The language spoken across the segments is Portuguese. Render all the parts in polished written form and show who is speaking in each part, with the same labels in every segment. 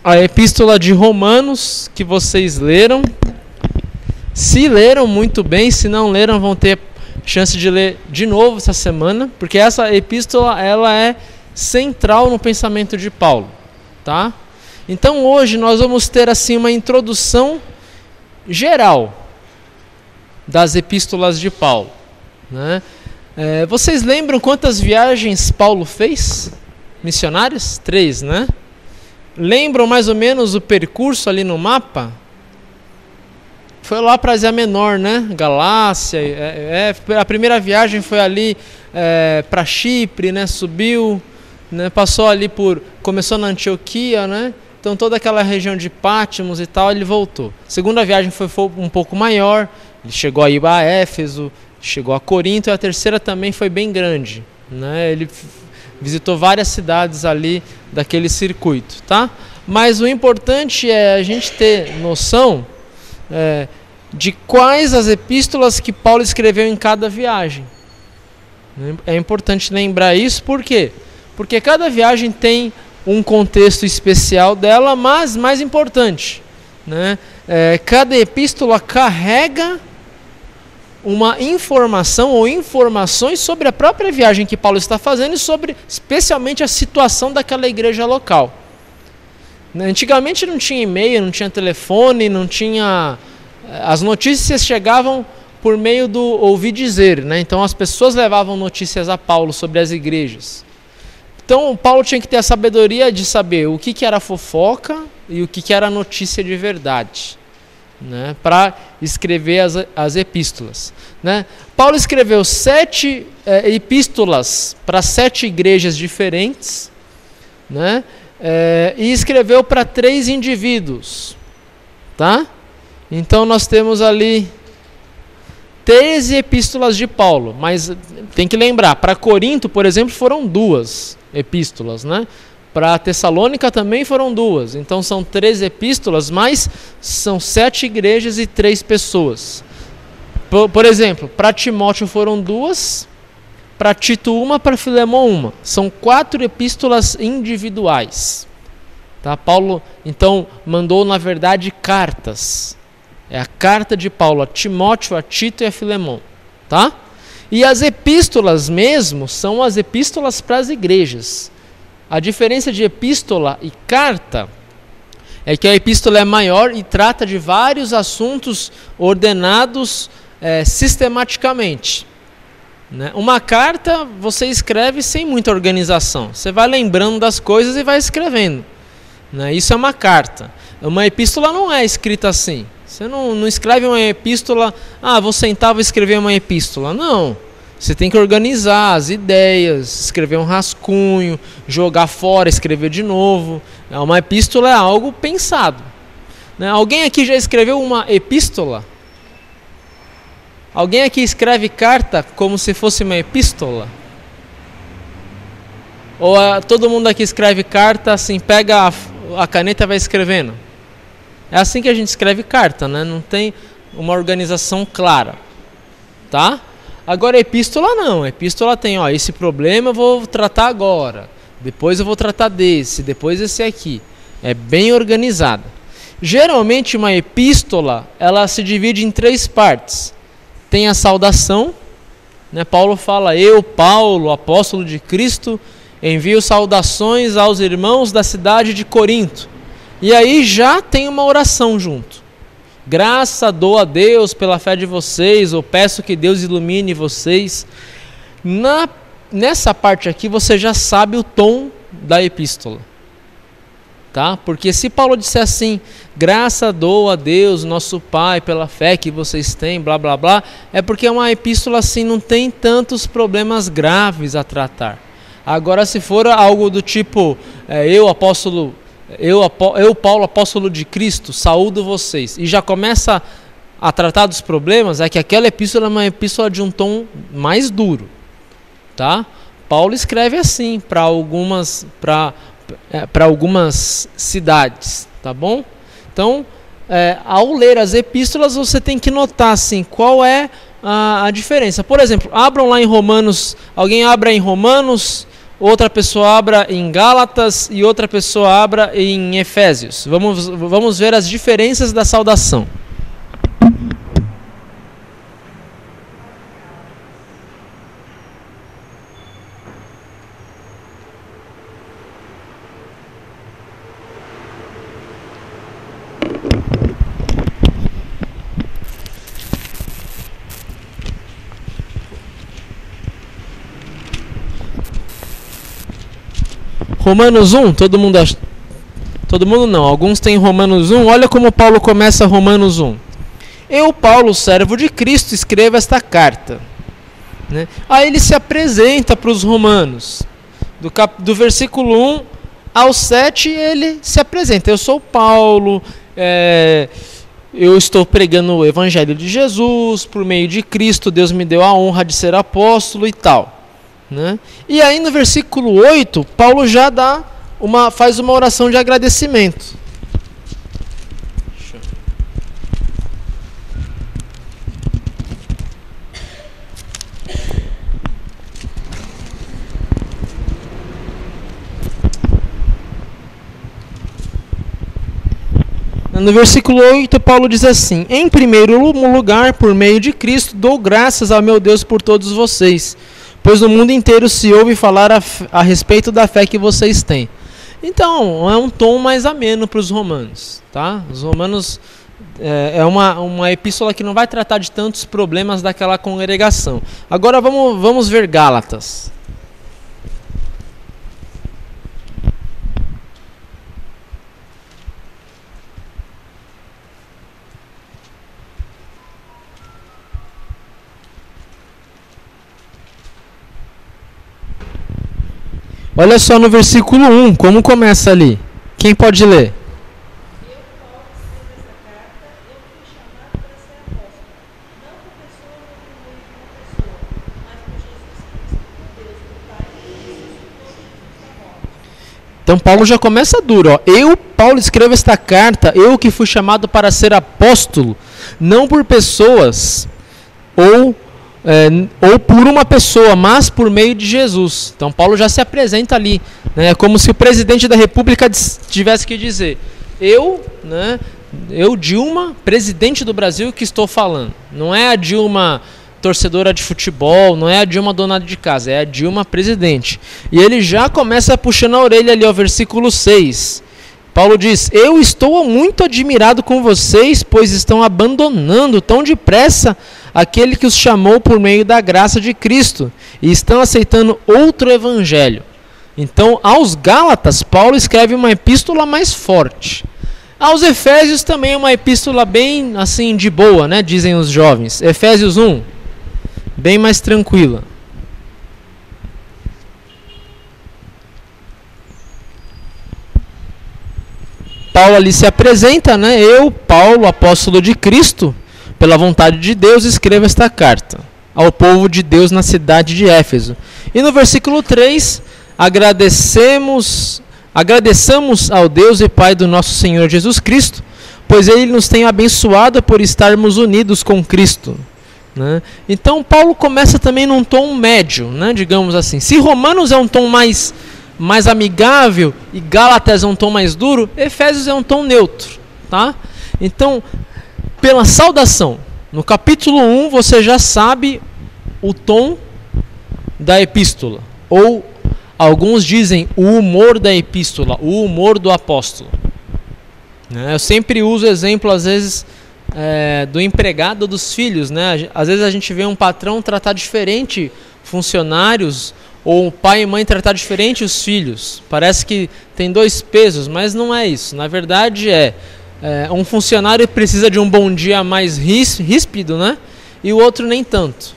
Speaker 1: a epístola de Romanos, que vocês leram. Se leram, muito bem. Se não leram, vão ter chance de ler de novo essa semana, porque essa epístola ela é central no pensamento de Paulo, tá? Então hoje nós vamos ter assim uma introdução geral das epístolas de Paulo, né? Vocês lembram quantas viagens Paulo fez? Missionárias? 3, né? Lembram mais ou menos o percurso ali no mapa? Foi lá para a Ásia Menor, né? Galácia. A primeira viagem foi ali para Chipre, né? Subiu, né? Passou ali começou na Antioquia, né? Então toda aquela região de Patmos e tal, ele voltou. A segunda viagem foi um pouco maior. Ele chegou aí a Éfeso, chegou a Corinto, e a terceira também foi bem grande, né? Ele visitou várias cidades ali daquele circuito, tá? Mas o importante é a gente ter noção de quais as epístolas que Paulo escreveu em cada viagem. É importante lembrar isso, por quê? Porque cada viagem tem um contexto especial dela, mas mais importante, né? Cada epístola carrega uma informação ou informações sobre a própria viagem que Paulo está fazendo e sobre especialmente a situação daquela igreja local. Antigamente não tinha e-mail, não tinha telefone, não tinha... As notícias chegavam por meio do ouvir dizer, né? Então as pessoas levavam notícias a Paulo sobre as igrejas. Então Paulo tinha que ter a sabedoria de saber o que era fofoca e o que era notícia de verdade, né? Para escrever as epístolas, né? Paulo escreveu 7 epístolas para 7 igrejas diferentes, né? E escreveu para 3 indivíduos, tá? Então nós temos ali 13 epístolas de Paulo, mas tem que lembrar, para Corinto, por exemplo, foram 2 epístolas, né? Para Tessalônica também foram 2, então são 13 epístolas, mas são 7 igrejas e 3 pessoas. Por exemplo, para Timóteo foram 2, para Tito 1, para Filemão 1. São 4 epístolas individuais, tá? Paulo, então, mandou, na verdade, cartas. É a carta de Paulo a Timóteo, a Tito e a Filemão, tá? E as epístolas mesmo são as epístolas para as igrejas. A diferença de epístola e carta é que a epístola é maior e trata de vários assuntos ordenados sistematicamente, né? Uma carta você escreve sem muita organização. Você vai lembrando das coisas e vai escrevendo, né? Isso é uma carta. Uma epístola não é escrita assim. Você não escreve uma epístola, vou sentar, vou escrever uma epístola. Não. Você tem que organizar as ideias, escrever um rascunho, jogar fora, escrever de novo. Uma epístola é algo pensado, né? Alguém aqui já escreveu uma epístola? Alguém aqui escreve carta como se fosse uma epístola? Ou todo mundo aqui escreve carta assim, pega a caneta e vai escrevendo? É assim que a gente escreve carta, né? Não tem uma organização clara, tá? Agora a epístola não. A epístola tem, esse problema eu vou tratar agora, depois eu vou tratar desse, depois esse aqui. É bem organizada. Geralmente uma epístola, ela se divide em 3 partes. Tem a saudação, né? Paulo fala: eu, Paulo, apóstolo de Cristo, envio saudações aos irmãos da cidade de Corinto. E aí já tem uma oração junto. Graça dou a Deus pela fé de vocês, ou peço que Deus ilumine vocês. Nessa parte aqui você já sabe o tom da epístola, tá? Porque se Paulo disser assim: graça dou a Deus, nosso Pai, pela fé que vocês têm, blá blá blá, é porque uma epístola assim não tem tantos problemas graves a tratar. Agora, se for algo do tipo, eu, Paulo, apóstolo de Cristo, saúdo vocês, e já começa a tratar dos problemas, é que aquela epístola é uma epístola de um tom mais duro, tá? Paulo escreve assim para algumas cidades, tá bom? Então, ao ler as epístolas, você tem que notar assim, qual é a diferença. Por exemplo, abram lá em Romanos, alguém abra em Romanos, outra pessoa abra em Gálatas e outra pessoa abra em Efésios. Vamos ver as diferenças da saudação. Romanos 1, todo mundo não, alguns têm Romanos 1, olha como Paulo começa Romanos 1. Eu, Paulo, servo de Cristo, escrevo esta carta. Né? Aí ele se apresenta para os romanos. Do versículo 1 ao 7, ele se apresenta. Eu sou Paulo, eu estou pregando o Evangelho de Jesus, por meio de Cristo, Deus me deu a honra de ser apóstolo e tal. Né? E aí no versículo 8, Paulo já faz uma oração de agradecimento. No versículo 8, Paulo diz assim: em primeiro lugar, por meio de Cristo, dou graças ao meu Deus por todos vocês, pois no mundo inteiro se ouve falar a respeito da fé que vocês têm. Então, é um tom mais ameno para os romanos. Tá? Os romanos é uma epístola que não vai tratar de tantos problemas daquela congregação. Agora vamos ver Gálatas. Olha só no versículo 1, como começa ali. Quem pode ler? Então Paulo já começa duro. Ó. Eu, Paulo, escrevo esta carta, eu que fui chamado para ser apóstolo, não por pessoas ou por uma pessoa, mas por meio de Jesus. Então Paulo já se apresenta ali, né? É como se o presidente da República tivesse que dizer: eu, Dilma, presidente do Brasil, que estou falando. Não é a Dilma torcedora de futebol, não é a Dilma dona de casa, é a Dilma presidente. E ele já começa puxando a orelha ali, ó, versículo 6. Paulo diz: eu estou muito admirado com vocês, pois estão abandonando tão depressa aquele que os chamou por meio da graça de Cristo e estão aceitando outro evangelho. Então, aos Gálatas, Paulo escreve uma epístola mais forte. Aos Efésios também é uma epístola bem assim de boa, né, dizem os jovens. Efésios 1, bem mais tranquila. Paulo ali se apresenta, né? Eu, Paulo, apóstolo de Cristo, pela vontade de Deus, escrevo esta carta ao povo de Deus na cidade de Éfeso. E no versículo 3, agradeçamos ao Deus e Pai do nosso Senhor Jesus Cristo, pois Ele nos tem abençoado por estarmos unidos com Cristo. Né? Então Paulo começa também num tom médio, né? Digamos assim. Se Romanos é um tom mais amigável e Gálatas é um tom mais duro, Efésios é um tom neutro. Tá? Então, pela saudação, no capítulo 1 você já sabe o tom da epístola, ou alguns dizem o humor da epístola, o humor do apóstolo. Eu sempre uso o exemplo, às vezes, do empregado dos filhos. Né? Às vezes a gente vê um patrão tratar diferente funcionários, ou o pai e mãe tratar diferente os filhos. Parece que tem dois pesos, mas não é isso. Na verdade um funcionário precisa de um bom dia mais ríspido, né? E o outro nem tanto.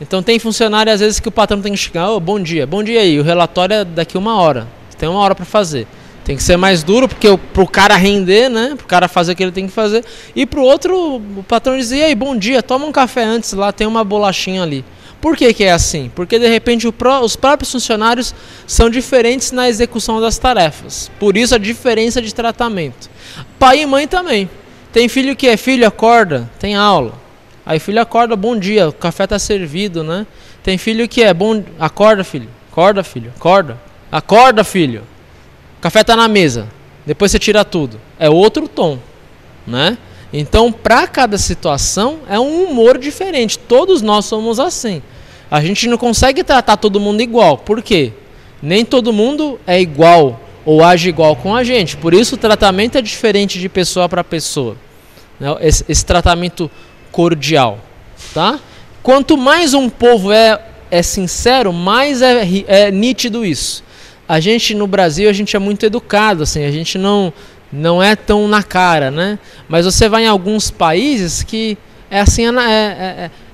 Speaker 1: Então tem funcionário às vezes que o patrão tem que chegar: oh, bom dia aí, o relatório é daqui 1 hora, você tem 1 hora para fazer. Tem que ser mais duro, porque pro cara render, né? Pro cara fazer o que ele tem que fazer. E pro outro, o patrão dizia: e aí, bom dia, toma um café antes, lá tem uma bolachinha ali. Por que é assim? Porque de repente os próprios funcionários são diferentes na execução das tarefas. Por isso a diferença de tratamento. Pai e mãe também. Tem filho que filho, acorda, tem aula. Aí filho acorda, bom dia, o café está servido, né? Tem filho que bom, acorda filho, acorda filho, acorda. Acorda, filho. O café está na mesa. Depois você tira tudo. É outro tom, né? Então, para cada situação, é um humor diferente. Todos nós somos assim. A gente não consegue tratar todo mundo igual. Por quê? Nem todo mundo é igual ou age igual com a gente. Por isso, o tratamento é diferente de pessoa para pessoa. Esse tratamento cordial, tá? Quanto mais um povo é sincero, mais é nítido isso. A gente, no Brasil, a gente é muito educado, assim, a gente não é tão na cara, né? Mas você vai em alguns países que é assim,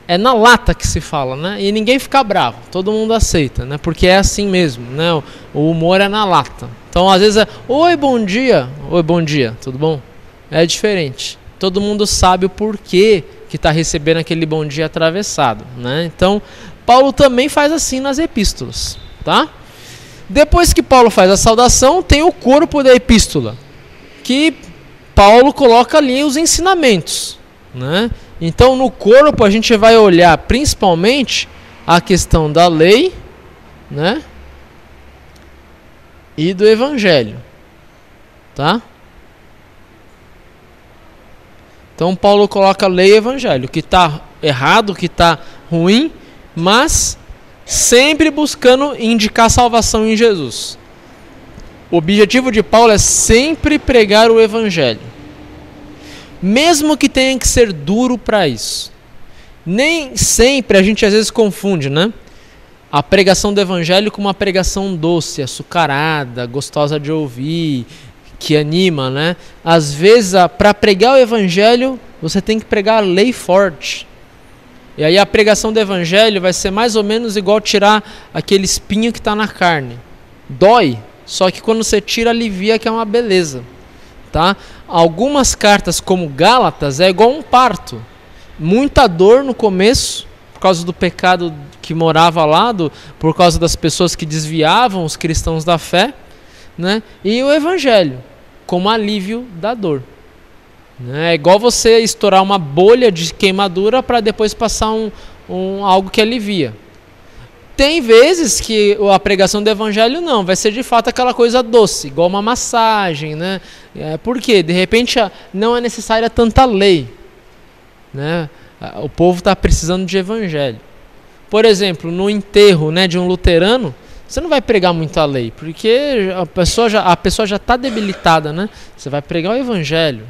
Speaker 1: é na lata que se fala, né? E ninguém fica bravo, todo mundo aceita, né? Porque é assim mesmo, né? O humor é na lata. Então, às vezes oi, bom dia. Oi, bom dia, tudo bom? É diferente. Todo mundo sabe o porquê que está recebendo aquele bom dia atravessado, né? Então, Paulo também faz assim nas epístolas, tá? Depois que Paulo faz a saudação, tem o corpo da epístola, que Paulo coloca ali os ensinamentos, né? Então, no corpo a gente vai olhar principalmente a questão da lei, né? E do evangelho, tá? Então, Paulo coloca lei e evangelho, o que está errado, o que está ruim, mas sempre buscando indicar salvação em Jesus. O objetivo de Paulo é sempre pregar o evangelho, mesmo que tenha que ser duro para isso. Nem sempre a gente às vezes confunde, né? A pregação do evangelho com uma pregação doce, açucarada, gostosa de ouvir, que anima, né? Às vezes, para pregar o evangelho, você tem que pregar a lei forte. E aí a pregação do evangelho vai ser mais ou menos igual tirar aquele espinho que está na carne. Dói, só que quando você tira, alivia, que é uma beleza, tá? Algumas cartas, como Gálatas, é igual um parto. Muita dor no começo, por causa do pecado que morava lá, por causa das pessoas que desviavam os cristãos da fé, né? E o evangelho, como alívio da dor. É igual você estourar uma bolha de queimadura para depois passar algo que alivia. Tem vezes que a pregação do evangelho não, vai ser de fato aquela coisa doce, igual uma massagem, né? Por quê? De repente não é necessária tanta lei, né? O povo está precisando de evangelho. Por exemplo, no enterro, né, de um luterano, você não vai pregar muita lei, porque a pessoa já está debilitada, né? Você vai pregar o evangelho.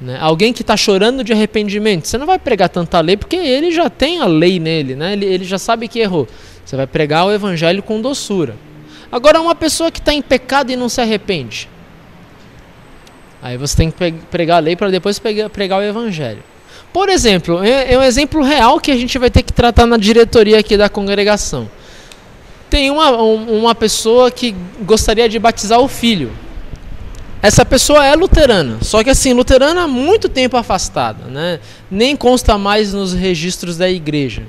Speaker 1: Né? Alguém que está chorando de arrependimento, você não vai pregar tanta lei, porque ele já tem a lei nele, né? Ele já sabe que errou. Você vai pregar o evangelho com doçura. Agora, uma pessoa que está em pecado e não se arrepende, aí você tem que pregar a lei para depois pregar o evangelho. Por exemplo, é um exemplo real que a gente vai ter que tratar na diretoria aqui da congregação. Tem uma pessoa que gostaria de batizar o filho. Essa pessoa é luterana, só que assim, luterana há muito tempo afastada, né? Nem consta mais nos registros da igreja.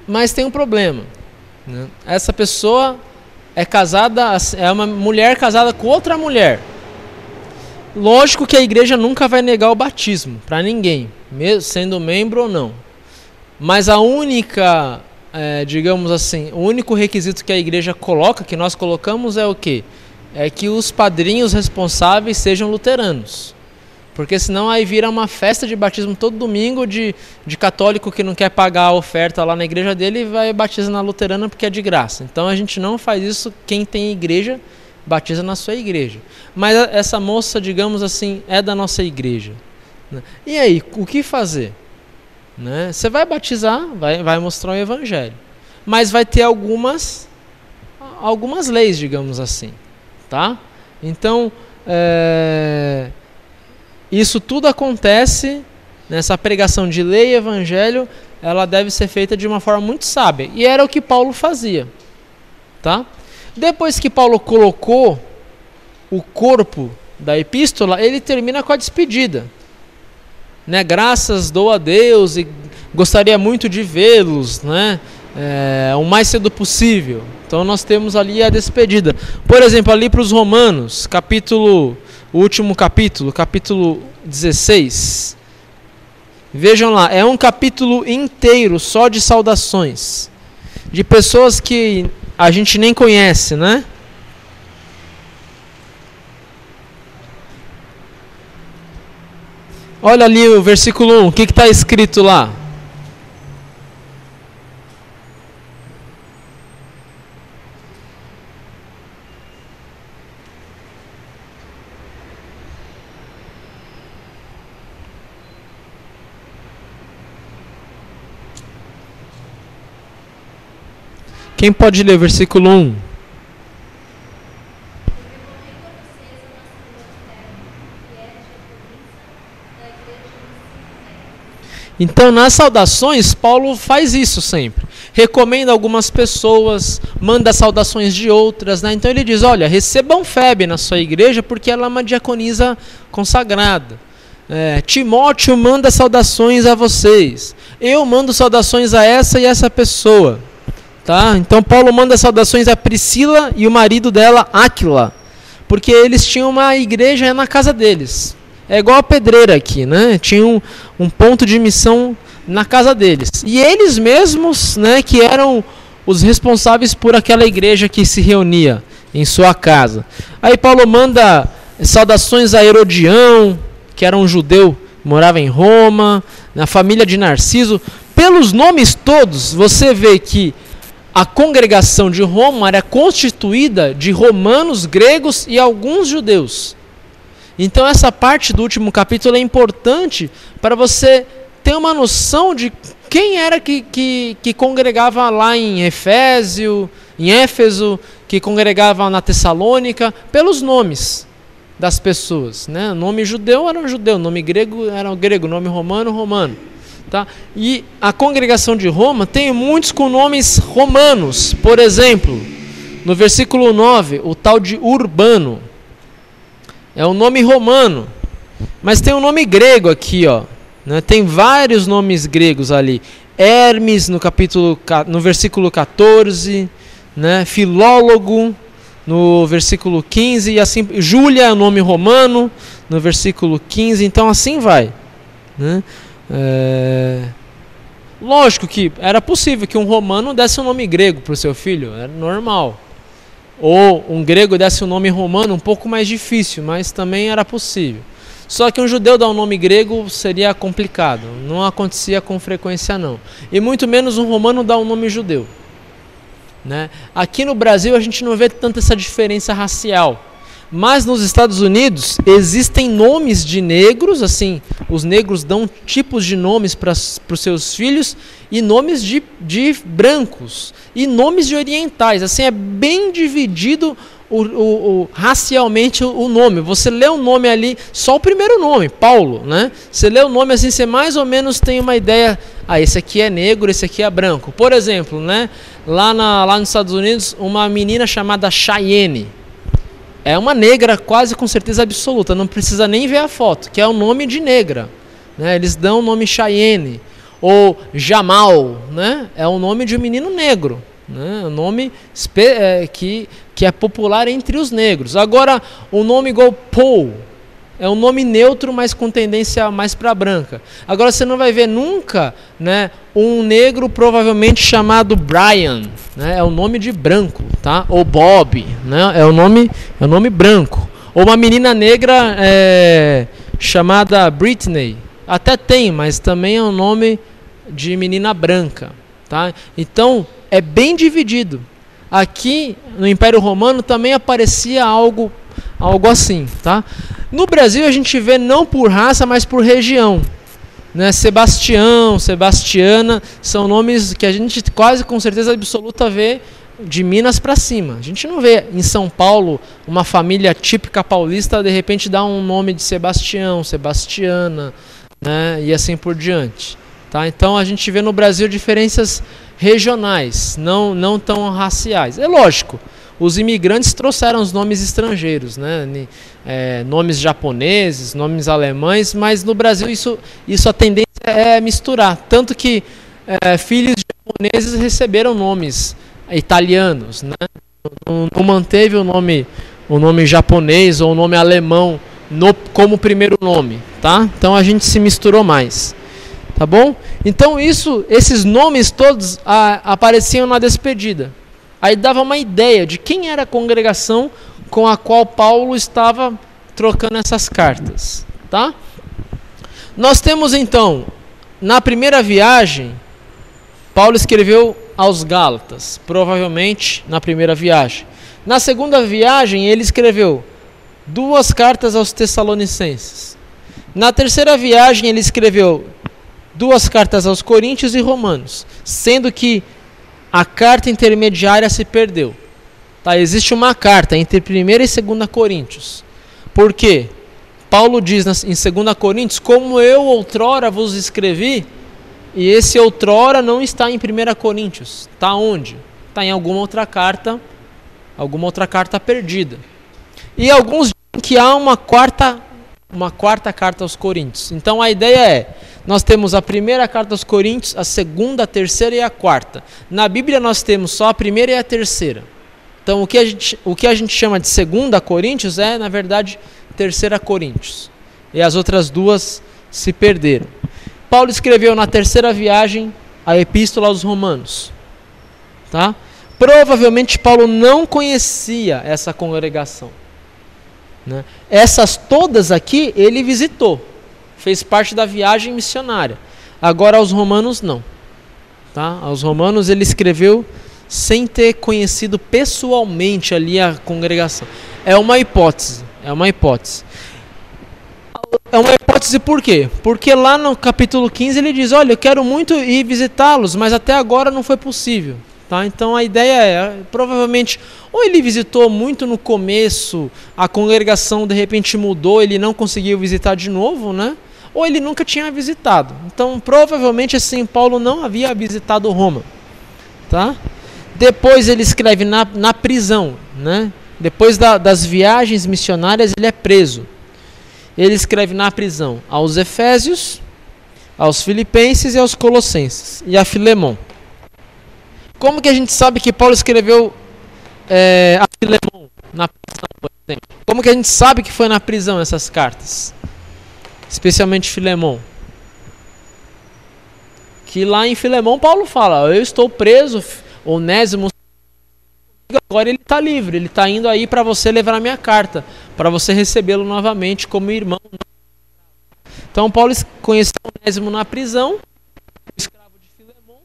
Speaker 1: Mas tem um problema, né? Essa pessoa é casada, é uma mulher casada com outra mulher. Lógico que a igreja nunca vai negar o batismo para ninguém, mesmo sendo membro ou não. Mas a única, digamos assim, o único requisito que a igreja coloca, que nós colocamos, é o quê? É que os padrinhos responsáveis sejam luteranos. Porque senão aí vira uma festa de batismo todo domingo de católico que não quer pagar a oferta lá na igreja dele e vai batizar na luterana porque é de graça. Então a gente não faz isso, quem tem igreja batiza na sua igreja. Mas essa moça, digamos assim, é da nossa igreja. E aí, o que fazer? Né? Você vai batizar, vai mostrar o evangelho. Mas vai ter algumas leis, digamos assim. Tá? Então, isso tudo acontece, nessa pregação de lei e evangelho, ela deve ser feita de uma forma muito sábia. E era o que Paulo fazia. Tá? Depois que Paulo colocou o corpo da epístola, ele termina com a despedida. Né? Graças dou a Deus e gostaria muito de vê-los, né? O mais cedo possível. Então nós temos ali a despedida. Por exemplo, ali para os Romanos, o último capítulo 16. Vejam lá, é um capítulo inteiro só de saudações. De pessoas que a gente nem conhece, né? Olha ali o versículo 1, o que está escrito lá? Quem pode ler o versículo 1? Então, nas saudações, Paulo faz isso sempre. Recomenda algumas pessoas, manda saudações de outras, né? Então ele diz, olha, recebam Febe na sua igreja, porque ela é uma diaconisa consagrada. Timóteo manda saudações a vocês. Eu mando saudações a essa e essa pessoa. Tá? Então Paulo manda saudações a Priscila e o marido dela, Áquila, porque eles tinham uma igreja na casa deles. É igual a pedreira aqui, né? Tinha um ponto de missão na casa deles. E eles mesmos, né, que eram os responsáveis por aquela igreja que se reunia em sua casa. Aí Paulo manda saudações a Herodião, que era um judeu, morava em Roma, na família de Narciso. Pelos nomes todos, você vê que a congregação de Roma era constituída de romanos, gregos e alguns judeus. Então essa parte do último capítulo é importante para você ter uma noção de quem era que congregava lá em Éfeso, que congregava na Tessalônica, pelos nomes das pessoas, né? O nome judeu era um judeu, o nome grego era um grego, o nome romano, romano. Tá? E a congregação de Roma tem muitos com nomes romanos. Por exemplo, no versículo 9, o tal de Urbano. É um nome romano, mas tem um nome grego aqui, ó, né? Tem vários nomes gregos ali. Hermes no versículo 14, né? Filólogo no versículo 15, e assim, Júlia é um nome romano no versículo 15, então assim vai, né? Lógico que era possível que um romano desse um nome grego para o seu filho, era normal. Ou um grego desse um nome romano, um pouco mais difícil, mas também era possível. Só que um judeu dar um nome grego seria complicado, não acontecia com frequência não. E muito menos um romano dar um nome judeu, né? Aqui no Brasil a gente não vê tanto essa diferença racial. Mas nos Estados Unidos existem nomes de negros, assim, os negros dão tipos de nomes para os seus filhos, e nomes de brancos, e nomes de orientais, assim, é bem dividido racialmente o nome. Você lê o nome ali, só o primeiro nome, Paulo, né? Você lê o nome assim, você mais ou menos tem uma ideia, esse aqui é negro, esse aqui é branco. Por exemplo, né, lá nos Estados Unidos, uma menina chamada Cheyenne, é uma negra quase com certeza absoluta, não precisa nem ver a foto, que é o nome de negra, né? Eles dão o nome Cheyenne, ou Jamal, né? É o nome de um menino negro, né? Um nome que é popular entre os negros. Agora, o nome igual Paul é um nome neutro, mas com tendência mais para branca. Agora você não vai ver nunca, né, um negro provavelmente chamado Brian, né? É o nome de branco, tá? Ou Bob, né? É o nome branco. Ou uma menina negra chamada Britney, até tem, mas também é um nome de menina branca, tá? Então é bem dividido. Aqui no Império Romano também aparecia algo assim, tá? No Brasil a gente vê não por raça, mas por região, né? Sebastião, Sebastiana são nomes que a gente quase com certeza absoluta vê de Minas para cima. A gente não vê em São Paulo uma família típica paulista de repente dar um nome de Sebastião, Sebastiana, né? E assim por diante, tá? Então a gente vê no Brasil diferenças regionais, não tão raciais. É lógico, os imigrantes trouxeram os nomes estrangeiros, né? Nomes japoneses, nomes alemães, mas no Brasil isso a tendência é misturar. Tanto que filhos de japoneses receberam nomes italianos, né? Não manteve o nome japonês ou o nome alemão como primeiro nome, tá? Então a gente se misturou mais. Tá bom? Então esses nomes todos apareciam na despedida. Aí dava uma ideia de quem era a congregação com a qual Paulo estava trocando essas cartas, tá? Nós temos então, na primeira viagem, Paulo escreveu aos Gálatas, provavelmente na primeira viagem. Na segunda viagem, ele escreveu 2 cartas aos Tessalonicenses. Na terceira viagem, ele escreveu 2 cartas aos Coríntios e Romanos, sendo que a carta intermediária se perdeu. Tá? Existe uma carta entre 1ª e 2ª Coríntios. Por quê? Paulo diz em 2 Coríntios, como eu outrora vos escrevi, e esse outrora não está em 1 Coríntios. Está onde? Está em alguma outra carta perdida. E alguns dizem que há uma quarta carta aos Coríntios. Então a ideia é, nós temos a primeira carta aos Coríntios, a segunda, a terceira e a quarta. Na Bíblia nós temos só a primeira e a terceira. Então o que a gente chama de 2 Coríntios é, na verdade, 3 Coríntios. E as outras 2 se perderam. Paulo escreveu na terceira viagem a Epístola aos Romanos. Tá? Provavelmente Paulo não conhecia essa congregação. Né? Essas todas aqui ele visitou. Fez parte da viagem missionária. Agora aos Romanos não. Tá? Aos Romanos ele escreveu sem ter conhecido pessoalmente ali a congregação. É uma hipótese. É uma hipótese por quê? Porque lá no capítulo 15 ele diz, olha, eu quero muito ir visitá-los, mas até agora não foi possível. Tá? Então a ideia é, provavelmente, ou ele visitou muito no começo, a congregação de repente mudou, ele não conseguiu visitar de novo, né? Ou ele nunca tinha visitado. Então provavelmente assim, Paulo não havia visitado Roma. Tá? Depois ele escreve na prisão, né? Depois das viagens missionárias ele é preso. Ele escreve na prisão aos Efésios, aos Filipenses e aos Colossenses, e a Filemon. Como que a gente sabe que Paulo escreveu a Filemon na prisão, por exemplo? Como que a gente sabe que foi na prisão essas cartas? Especialmente Filemon. Que lá em Filemon Paulo fala, eu estou preso, Onésimo, agora ele está livre, ele está indo aí para você levar a minha carta, para você recebê-lo novamente como irmão. Então Paulo conheceu Onésimo na prisão, o escravo de Filemon,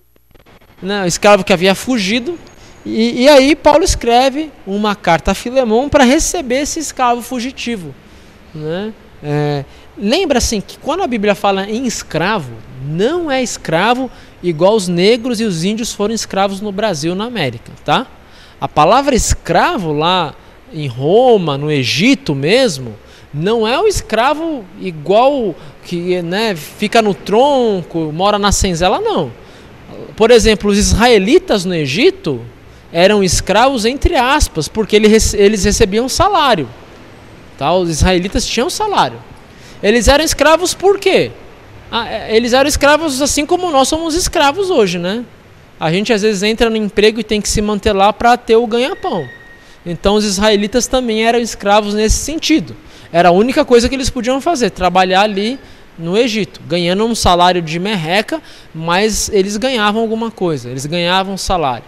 Speaker 1: né, o escravo que havia fugido, e aí Paulo escreve uma carta a Filemon para receber esse escravo fugitivo. Né? Lembra assim que quando a Bíblia fala em escravo, não é escravo igual os negros e os índios foram escravos no Brasil, na América, tá? A palavra escravo lá em Roma, no Egito mesmo, não é o escravo igual que, né, fica no tronco, mora na senzela, não. Por exemplo, os israelitas no Egito eram escravos entre aspas, porque eles recebiam salário. Tá? Os israelitas tinham salário. Eles eram escravos por quê? Eles eram escravos assim como nós somos escravos hoje, né? A gente às vezes entra no emprego e tem que se manter lá para ter o ganha-pão. Então os israelitas também eram escravos nesse sentido. Era a única coisa que eles podiam fazer, trabalhar ali no Egito, ganhando um salário de merreca, mas eles ganhavam alguma coisa, eles ganhavam salário.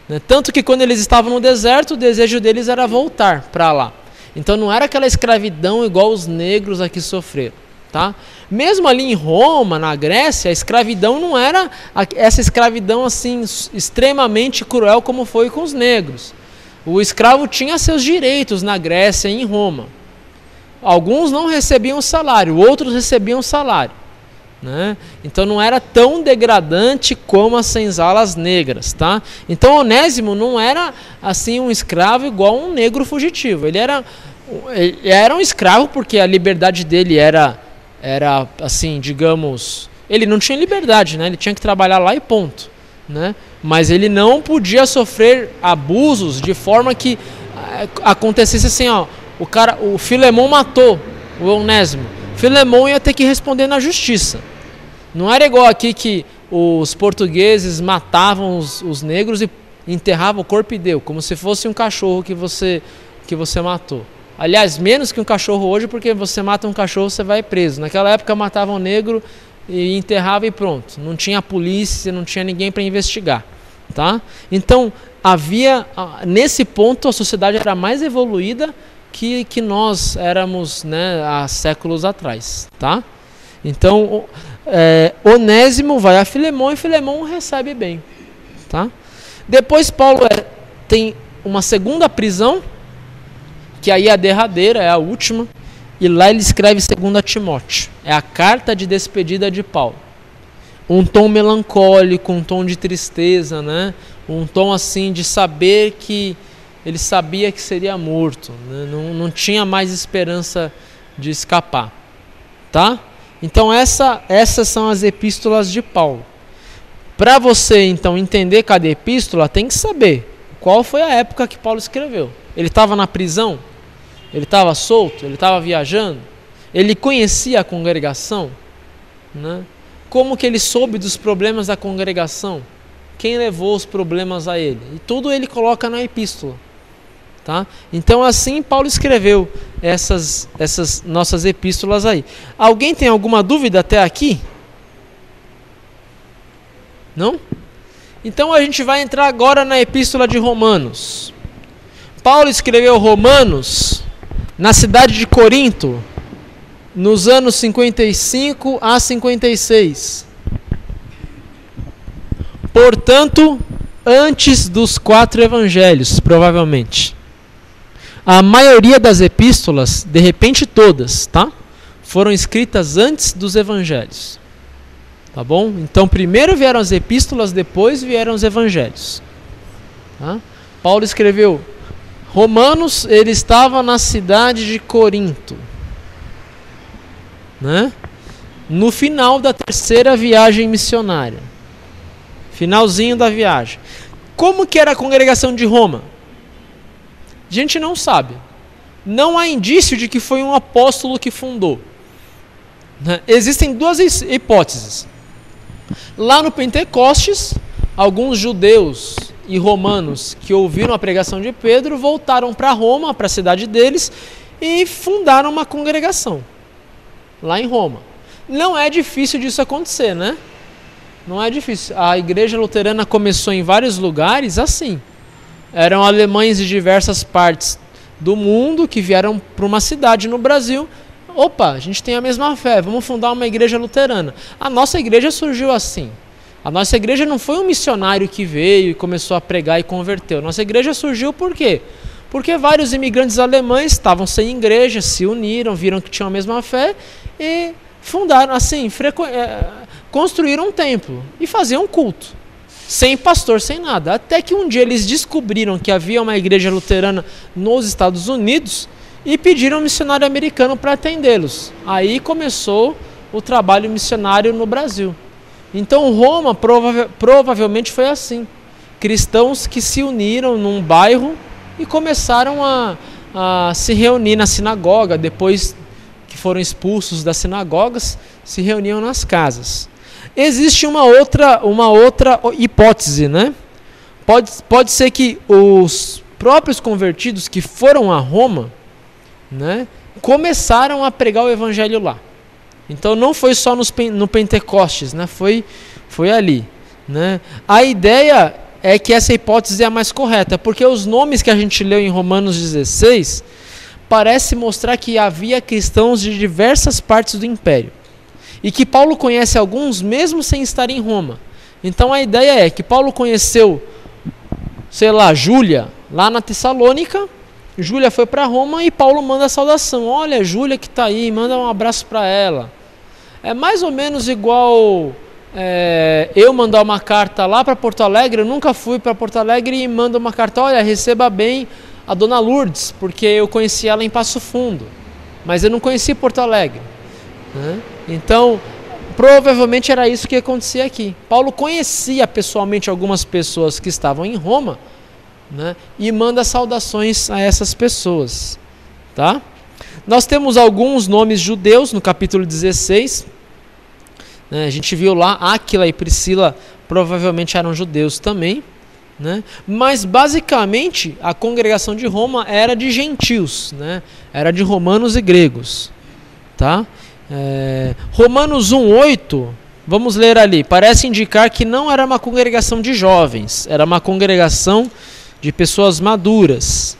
Speaker 1: Né? Tanto que quando eles estavam no deserto, o desejo deles era voltar para lá. Então não era aquela escravidão igual os negros aqui sofreram. Tá? Mesmo ali em Roma, na Grécia, a escravidão não era essa escravidão assim extremamente cruel como foi com os negros. O escravo tinha seus direitos na Grécia e em Roma. Alguns não recebiam salário, outros recebiam salário. Né? Então não era tão degradante como as senzalas negras. Tá? Então Onésimo não era assim um escravo igual um negro fugitivo. Ele era um escravo porque a liberdade dele era assim, digamos, ele não tinha liberdade, né? Ele tinha que trabalhar lá e ponto, né? Mas ele não podia sofrer abusos de forma que acontecesse assim, ó, o Filemon matou o Onésimo, Filemon ia ter que responder na justiça. Não era igual aqui que os portugueses matavam os negros e enterravam o corpo e deu, como se fosse um cachorro que você matou. Aliás, menos que um cachorro hoje, porque você mata um cachorro, você vai preso. Naquela época matavam um negro e enterrava e pronto. Não tinha polícia, não tinha ninguém para investigar. Tá? Então, nesse ponto, a sociedade era mais evoluída que nós éramos, né, há séculos atrás. Tá? Então, Onésimo vai a Filemão e Filemão recebe bem. Tá? Depois Paulo tem uma segunda prisão, que aí é a derradeira, é a última, e lá ele escreve 2 Timóteo. É a carta de despedida de Paulo. Um tom melancólico, um tom de tristeza, né? Um tom assim de saber que ele sabia que seria morto, né? Não tinha mais esperança de escapar. Tá? Então essas são as epístolas de Paulo. Para você então entender cada epístola, tem que saber qual foi a época que Paulo escreveu. Ele estava na prisão? Ele estava solto? Ele estava viajando? Ele conhecia a congregação? Né? Como que ele soube dos problemas da congregação? Quem levou os problemas a ele? E tudo ele coloca na epístola. Tá? Então assim Paulo escreveu essas nossas epístolas aí. Alguém tem alguma dúvida até aqui? Não? Então a gente vai entrar agora na epístola de Romanos. Paulo escreveu Romanos na cidade de Corinto, nos anos 55 a 56. Portanto, antes dos 4 evangelhos, provavelmente. A maioria das epístolas, de repente todas, tá? Foram escritas antes dos evangelhos. Tá bom? Então primeiro vieram as epístolas, depois vieram os evangelhos. Tá? Paulo escreveu Romanos, ele estava na cidade de Corinto, né? No final da 3ª viagem missionária. Finalzinho da viagem. Como que era a congregação de Roma? A gente não sabe. Não há indício de que foi um apóstolo que fundou. Né? Existem 2 hipóteses. Lá no Pentecostes, alguns judeus e romanos que ouviram a pregação de Pedro voltaram para Roma, para a cidade deles, e fundaram uma congregação lá em Roma. Não é difícil disso acontecer, né? Não é difícil. A igreja luterana começou em vários lugares assim. Eram alemães de diversas partes do mundo que vieram para uma cidade no Brasil. Opa, a gente tem a mesma fé, vamos fundar uma igreja luterana. A nossa igreja surgiu assim. A nossa igreja não foi um missionário que veio e começou a pregar e converteu. Nossa igreja surgiu por quê? Porque vários imigrantes alemães estavam sem igreja, se uniram, viram que tinham a mesma fé e fundaram, assim, construíram um templo e faziam um culto. Sem pastor, sem nada. Até que um dia eles descobriram que havia uma igreja luterana nos Estados Unidos e pediram um missionário americano para atendê-los. Aí começou o trabalho missionário no Brasil. Então Roma provavelmente foi assim. Cristãos que se uniram num bairro e começaram a se reunir na sinagoga. Depois que foram expulsos das sinagogas, se reuniam nas casas. Existe uma outra hipótese, né? Pode ser que os próprios convertidos que foram a Roma, né, começaram a pregar o evangelho lá. Então não foi só no Pentecostes, né? Foi ali, né? A ideia é que essa hipótese é a mais correta, porque os nomes que a gente leu em Romanos 16 parece mostrar que havia cristãos de diversas partes do império e que Paulo conhece alguns mesmo sem estar em Roma. Então a ideia é que Paulo conheceu, sei lá, Júlia lá na Tessalônica. Júlia foi para Roma e Paulo manda a saudação. Olha, Júlia que está aí, manda um abraço para ela. É mais ou menos igual eu mandar uma carta lá para Porto Alegre. Eu nunca fui para Porto Alegre e mando uma carta. Olha, receba bem a Dona Lourdes, porque eu conheci ela em Passo Fundo, mas eu não conheci Porto Alegre, né? Então, provavelmente era isso que acontecia aqui. Paulo conhecia pessoalmente algumas pessoas que estavam em Roma, né, e manda saudações a essas pessoas, tá? Nós temos alguns nomes judeus no capítulo 16, né, a gente viu lá, Áquila e Priscila provavelmente eram judeus também, né? Mas basicamente a congregação de Roma era de gentios, né? Era de romanos e gregos, tá? Romanos 1:8, vamos ler ali, parece indicar que não era uma congregação de jovens, era uma congregação de pessoas maduras,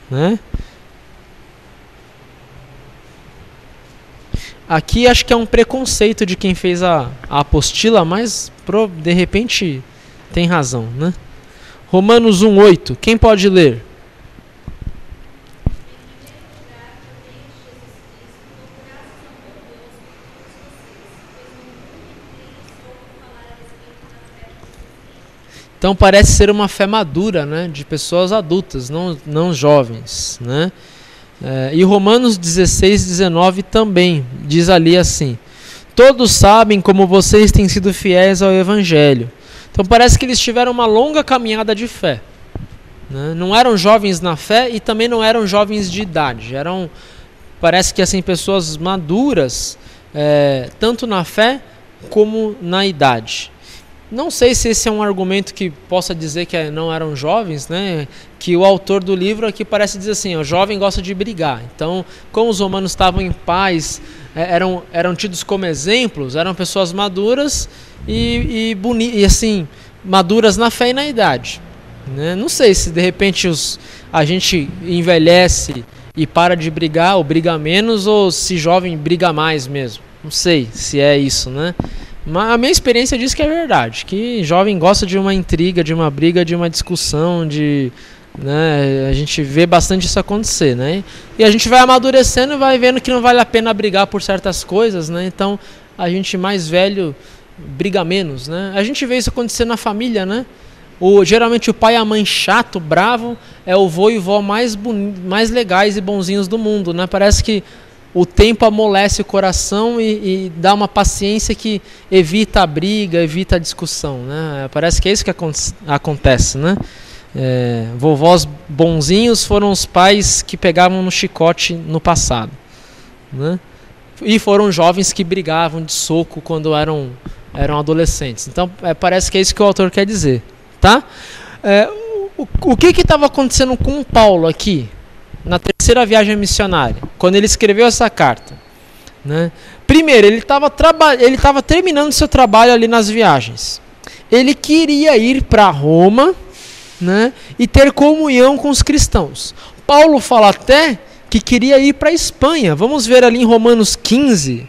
Speaker 1: né? aqui acho que é um preconceito de quem fez a apostila, mas de repente tem razão, né? Romanos 1:8, quem pode ler? Então parece ser uma fé madura, né, de pessoas adultas, não jovens, né? E Romanos 16:19 também diz ali assim: todos sabem como vocês têm sido fiéis ao Evangelho. Então parece que eles tiveram uma longa caminhada de fé, né? Não eram jovens na fé e também não eram jovens de idade. Parece que assim, pessoas maduras, tanto na fé como na idade. Não sei se esse é um argumento que possa dizer que não eram jovens, né? Que o autor do livro aqui parece dizer assim: o jovem gosta de brigar. Então, como os romanos estavam em paz, eram tidos como exemplos, eram pessoas maduras e assim, maduras na fé e na idade, né? Não sei se de repente a gente envelhece e para de brigar ou briga menos, ou se jovem briga mais mesmo. Não sei se é isso, né? Mas a minha experiência diz que é verdade, que jovem gosta de uma intriga, de uma briga, de uma discussão, né, a gente vê bastante isso acontecer, né? E a gente vai amadurecendo e vai vendo que não vale a pena brigar por certas coisas, né? Então a gente mais velho briga menos, né? A gente vê isso acontecer na família, né? Geralmente o pai e a mãe chato, bravo, é o vô e vó mais legais e bonzinhos do mundo, né? Parece que o tempo amolece o coração e dá uma paciência que evita a briga, evita a discussão, né? Parece que é isso que acontece, né? Vovós bonzinhos foram os pais que pegavam no chicote no passado, né? E foram jovens que brigavam de soco quando eram adolescentes. Então parece que é isso que o autor quer dizer, tá? O que estava acontecendo com Paulo aqui na terceira viagem missionária, quando ele escreveu essa carta, né? Primeiro, ele estava terminando seu trabalho ali nas viagens. Ele queria ir para Roma, né, e ter comunhão com os cristãos. Paulo fala até que queria ir para a Espanha. Vamos ver ali em Romanos 15,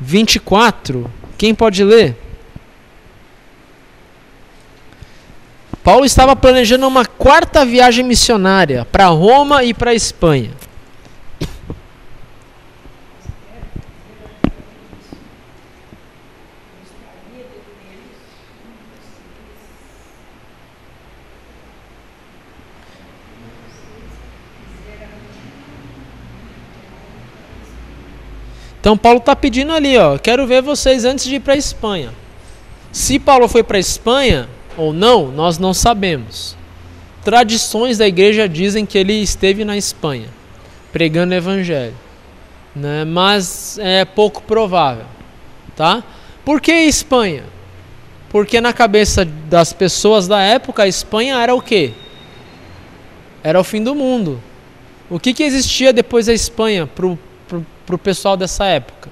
Speaker 1: 24. Quem pode ler? Paulo estava planejando uma quarta viagem missionária para Roma e para a Espanha. Então Paulo está pedindo ali, quero ver vocês antes de ir para a Espanha. Se Paulo foi para a Espanha ou não, nós não sabemos. Tradições da igreja dizem que ele esteve na Espanha, pregando o evangelho, né? Mas é pouco provável, tá? Por que Espanha? Porque na cabeça das pessoas da época, a Espanha era o quê? Era o fim do mundo. O que existia depois da Espanha para o pessoal dessa época?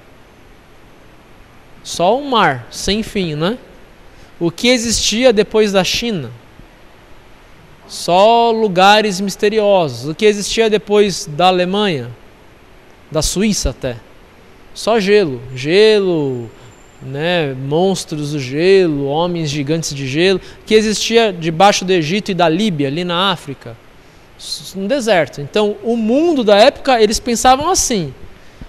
Speaker 1: Só um mar sem fim, né? O que existia depois da China? Só lugares misteriosos. O que existia depois da Alemanha? Da Suíça até? Só gelo. Gelo, né? Monstros do gelo, homens gigantes de gelo. O que existia debaixo do Egito e da Líbia, ali na África? No deserto. Então, o mundo da época, eles pensavam assim.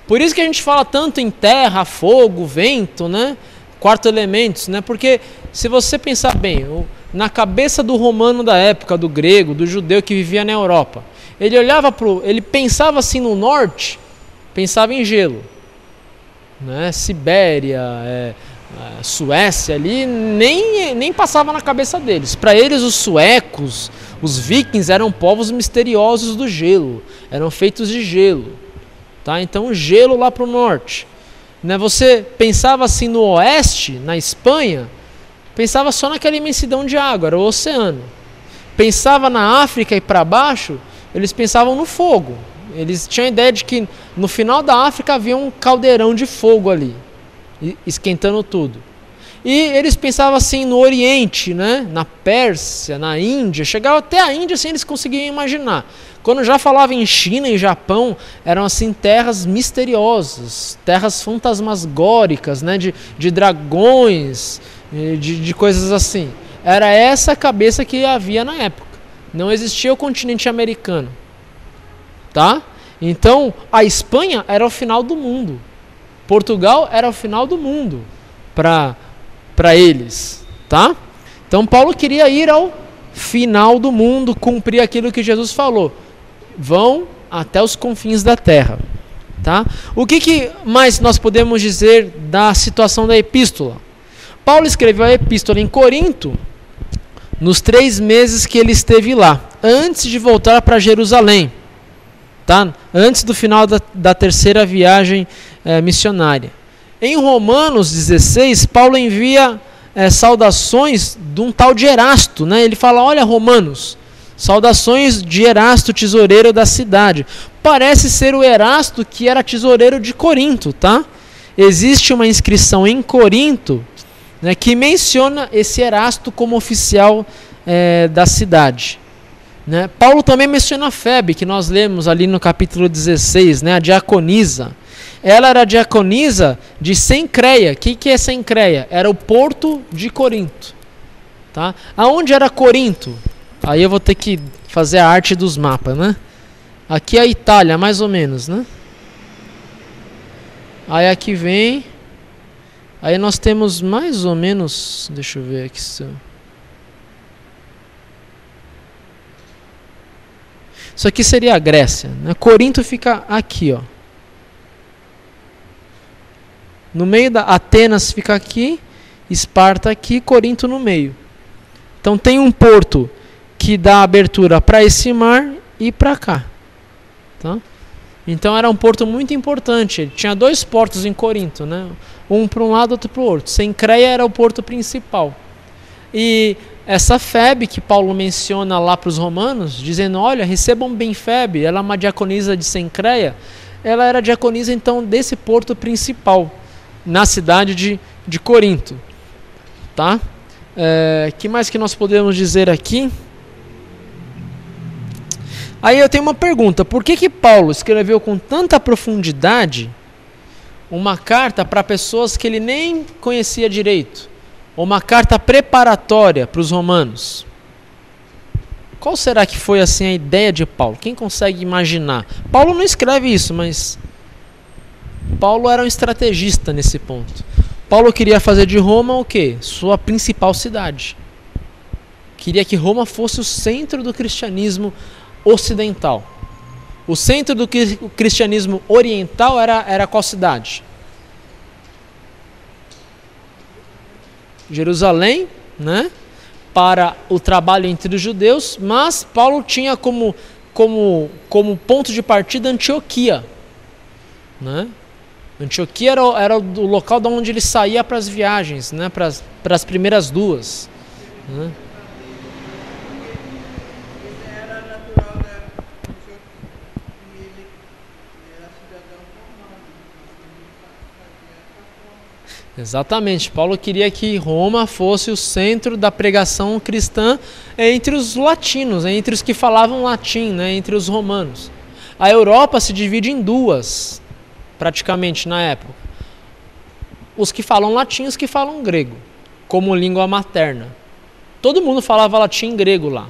Speaker 1: Por isso que a gente fala tanto em terra, fogo, vento, né? Quarto elementos, né? Porque se você pensar bem, na cabeça do romano da época, do grego, do judeu que vivia na Europa, ele pensava assim no norte, pensava em gelo, né? Sibéria, Suécia ali, nem passava na cabeça deles. Para eles, os suecos, os vikings eram povos misteriosos do gelo, eram feitos de gelo, tá? Então gelo lá para o norte, né? Você pensava assim no oeste, na Espanha, pensava só naquela imensidão de água, era o oceano. Pensava na África e para baixo, eles pensavam no fogo. Eles tinham a ideia de que no final da África havia um caldeirão de fogo ali, esquentando tudo. E eles pensavam assim no Oriente, né? Na Pérsia, na Índia, chegava até a Índia, assim eles conseguiam imaginar. Quando já falava em China e Japão, eram assim terras misteriosas, terras fantasmagóricas, né, de dragões, de coisas assim. Era essa a cabeça que havia na época. Não existia o continente americano, tá? Então, a Espanha era o final do mundo. Portugal era o final do mundo para eles, tá? Então, Paulo queria ir ao final do mundo, cumprir aquilo que Jesus falou. Vão até os confins da terra, tá? O que mais nós podemos dizer da situação da epístola? Paulo escreveu a epístola em Corinto nos 3 meses que ele esteve lá, antes de voltar para Jerusalém, tá? Antes do final da terceira viagem missionária. Em Romanos 16, Paulo envia saudações de um tal de Erasto, né? Ele fala, olha Romanos, saudações de Erasto, tesoureiro da cidade. Parece ser o Erasto que era tesoureiro de Corinto, tá? Existe uma inscrição em Corinto, né, que menciona esse Erasto como oficial da cidade. Né? Paulo também menciona a Febe, que nós lemos ali no capítulo 16, né, a diaconisa. Ela era a diaconisa de Cencreia. O que é Cencreia? Era o porto de Corinto. Tá? Aonde era Corinto? Aí eu vou ter que fazer a arte dos mapas, né? Aqui é a Itália, mais ou menos, né? Aí aqui vem... Aí nós temos mais ou menos... Deixa eu ver aqui. Isso aqui seria a Grécia, né? Corinto fica aqui, ó. No meio da... Atenas fica aqui, Esparta aqui, Corinto no meio. Então tem um porto que dá abertura para esse mar e para cá. Tá? Então era um porto muito importante. Ele tinha 2 portos em Corinto, né? Um para um lado, outro para o outro. Cencreia era o porto principal. E essa Febe que Paulo menciona lá para os romanos, dizendo, olha, recebam bem Febe, ela é uma diaconisa de Cencreia, ela era diaconisa então desse porto principal, na cidade de Corinto. Tá? Que mais que nós podemos dizer aqui? Aí eu tenho uma pergunta, por que Paulo escreveu com tanta profundidade uma carta para pessoas que ele nem conhecia direito? Uma carta preparatória para os romanos? Qual será que foi assim a ideia de Paulo? Quem consegue imaginar? Paulo não escreve isso, mas Paulo era um estrategista nesse ponto. Paulo queria fazer de Roma o quê? Sua principal cidade. Queria que Roma fosse o centro do cristianismo ocidental. O centro do cristianismo oriental era qual cidade? Jerusalém, né? Para o trabalho entre os judeus, mas Paulo tinha como ponto de partida Antioquia, né? Antioquia era o local de onde ele saía para as viagens, né? Para as primeiras 2, né? Exatamente, Paulo queria que Roma fosse o centro da pregação cristã entre os latinos, entre os que falavam latim, né, entre os romanos. A Europa se divide em 2, praticamente na época. Os que falam latim e os que falam grego, como língua materna. Todo mundo falava latim e grego lá.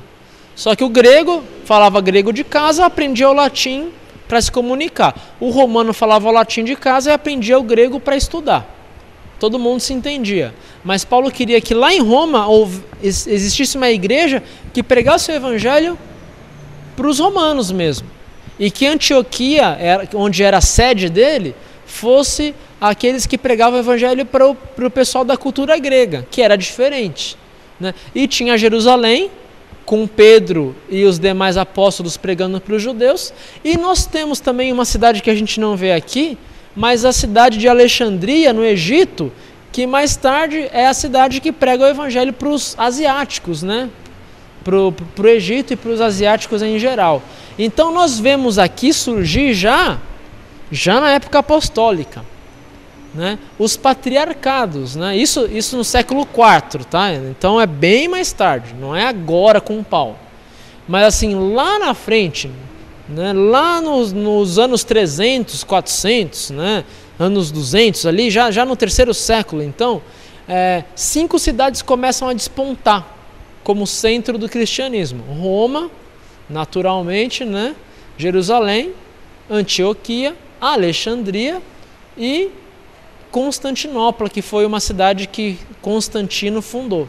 Speaker 1: Só que o grego falava grego de casa, aprendia o latim para se comunicar. O romano falava o latim de casa e aprendia o grego para estudar. Todo mundo se entendia. Mas Paulo queria que lá em Roma existisse uma igreja que pregasse o evangelho para os romanos mesmo. E que Antioquia, onde era a sede dele, fosse aqueles que pregavam o evangelho para o pessoal da cultura grega, que era diferente, né? E tinha Jerusalém, com Pedro e os demais apóstolos pregando para os judeus. E nós temos também uma cidade que a gente não vê aqui, mas a cidade de Alexandria, no Egito, que mais tarde é a cidade que prega o evangelho para os asiáticos, né? Para o Egito e para os asiáticos em geral. Então nós vemos aqui surgir já na época apostólica, né? Os patriarcados, né? Isso no século IV, tá? Então é bem mais tarde, não é agora com Paulo. Mas assim, lá na frente, né? Lá nos anos 300, 400, né? Anos 200 ali, já no terceiro século, então, 5 cidades começam a despontar como centro do cristianismo. Roma, naturalmente, né? Jerusalém, Antioquia, Alexandria e Constantinopla, que foi uma cidade que Constantino fundou.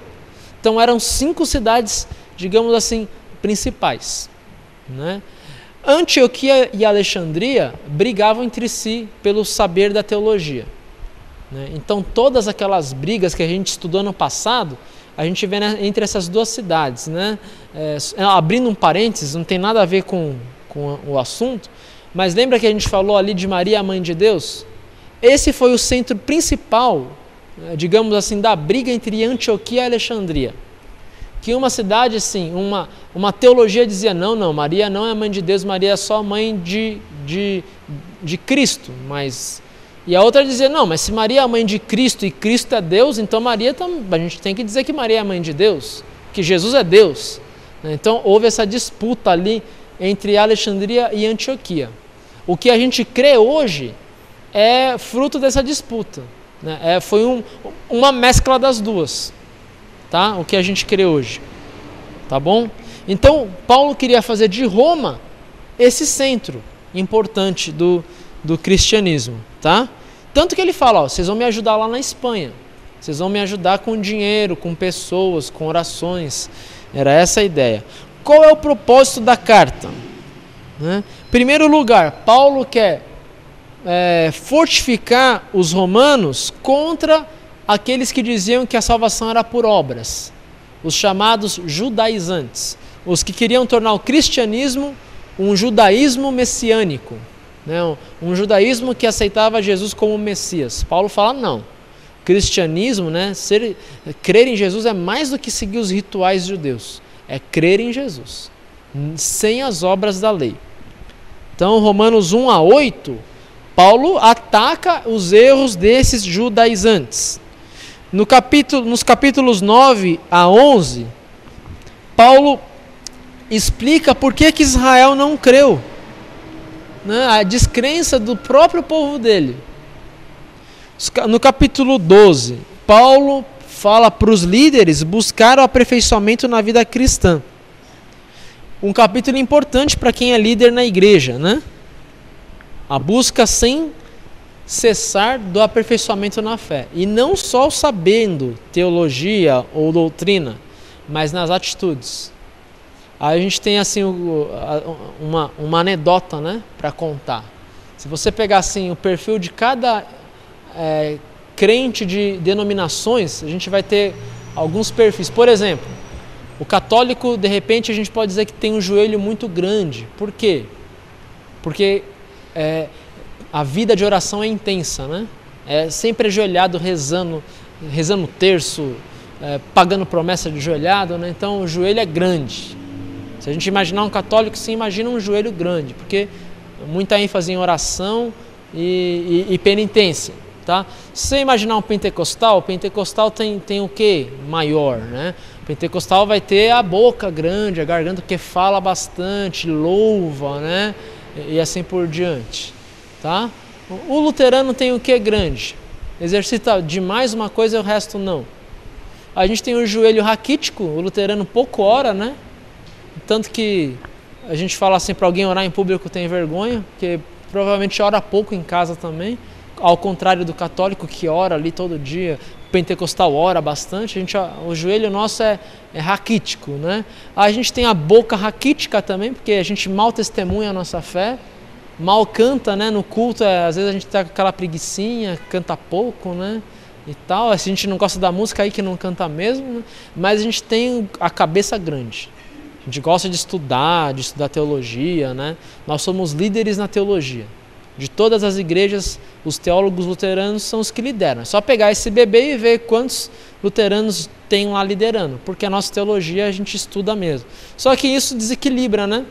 Speaker 1: Então eram 5 cidades, digamos assim, principais, né? Antioquia e Alexandria brigavam entre si pelo saber da teologia, né? Então todas aquelas brigas que a gente estudou no passado, a gente vê, né, entre essas 2 cidades, né? Abrindo um parênteses, não tem nada a ver com o assunto, mas lembra que a gente falou ali de Maria, a mãe de Deus? Esse foi o centro principal, digamos assim, da briga entre Antioquia e Alexandria. Que uma cidade, assim, uma teologia dizia, não, Maria não é mãe de Deus, Maria é só mãe de Cristo. E a outra dizia, não, mas se Maria é a mãe de Cristo e Cristo é Deus, então a gente tem que dizer que Maria é a mãe de Deus, que Jesus é Deus. Então houve essa disputa ali entre Alexandria e Antioquia. O que a gente crê hoje é fruto dessa disputa, né? Foi uma mescla das duas, tá? O que a gente crê hoje, tá bom? Então Paulo queria fazer de Roma esse centro importante do cristianismo, tá? Tanto que ele fala, vocês vão me ajudar lá na Espanha, vocês vão me ajudar com dinheiro, com pessoas, com orações. Era essa a ideia. Qual é o propósito da carta? Né? Em primeiro lugar, Paulo quer fortificar os romanos contra aqueles que diziam que a salvação era por obras, os chamados judaizantes, os que queriam tornar o cristianismo um judaísmo messiânico, né? Um judaísmo que aceitava Jesus como Messias. Paulo fala, não, cristianismo, né? Crer em Jesus é mais do que seguir os rituais judeus, é crer em Jesus, sem as obras da lei. Então, Romanos 1-8, Paulo ataca os erros desses judaizantes. Nos capítulos 9-11, Paulo explica por que Israel não creu, né? A descrença do próprio povo dele. No capítulo 12, Paulo fala para os líderes buscar o aperfeiçoamento na vida cristã. Um capítulo importante para quem é líder na igreja, né? A busca sem cessar do aperfeiçoamento na fé. E não só sabendo teologia ou doutrina, mas nas atitudes. Aí a gente tem assim uma anedota, né, para contar. Se você pegar assim o perfil de cada crente de denominações, a gente vai ter alguns perfis. Por exemplo, o católico, de repente, a gente pode dizer que tem um joelho muito grande. Por quê? Porque a vida de oração é intensa, né? É sempre ajoelhado, rezando terço, pagando promessa de ajoelhado, né? Então o joelho é grande. Se a gente imaginar um católico, se imagina um joelho grande, porque muita ênfase em oração e penitência, tá? Se você imaginar um pentecostal, o pentecostal tem o quê? Maior, né? O pentecostal vai ter a boca grande, a garganta que fala bastante, louva, né? E assim por diante, tá? O luterano tem o que grande? Exercita demais uma coisa e o resto não. A gente tem o joelho raquítico, o luterano pouco ora, né? Tanto que a gente fala assim, para alguém orar em público tem vergonha, porque provavelmente ora pouco em casa também, ao contrário do católico que ora ali todo dia. O pentecostal ora bastante, o joelho nosso é raquítico, né? A gente tem a boca raquítica também, porque a gente mal testemunha a nossa fé, mal canta, né? No culto, às vezes a gente tá com aquela preguicinha, canta pouco, né? E tal, se a gente não gosta da música aí que não canta mesmo, né? Mas a gente tem a cabeça grande. A gente gosta de estudar teologia, né? Nós somos líderes na teologia. De todas as igrejas, os teólogos luteranos são os que lideram. É só pegar esse bebê e ver quantos luteranos tem lá liderando, porque a nossa teologia a gente estuda mesmo. Só que isso desequilibra, né?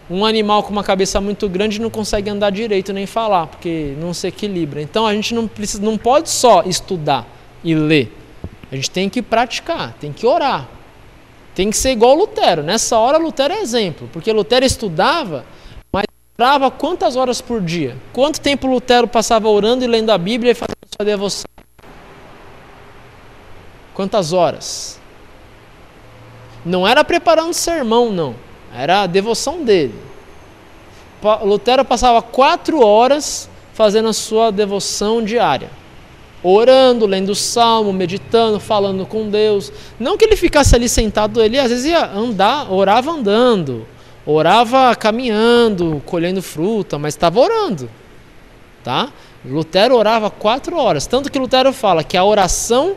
Speaker 1: Um animal com uma cabeça muito grande não consegue andar direito nem falar, porque não se equilibra. Então a gente não pode só estudar e ler. A gente tem que praticar, tem que orar. Tem que ser igual Lutero. Nessa hora Lutero é exemplo, porque Lutero estudava, orava quantas horas por dia? Quanto tempo Lutero passava orando e lendo a Bíblia e fazendo sua devoção? Quantas horas? Não era preparando sermão, não. Era a devoção dele. Lutero passava 4 horas fazendo a sua devoção diária. Orando, lendo o salmo, meditando, falando com Deus. Não que ele ficasse ali sentado, ele às vezes ia andar, orava andando, orava caminhando, colhendo fruta, mas estava orando, tá? Lutero orava 4 horas, tanto que Lutero fala que a oração,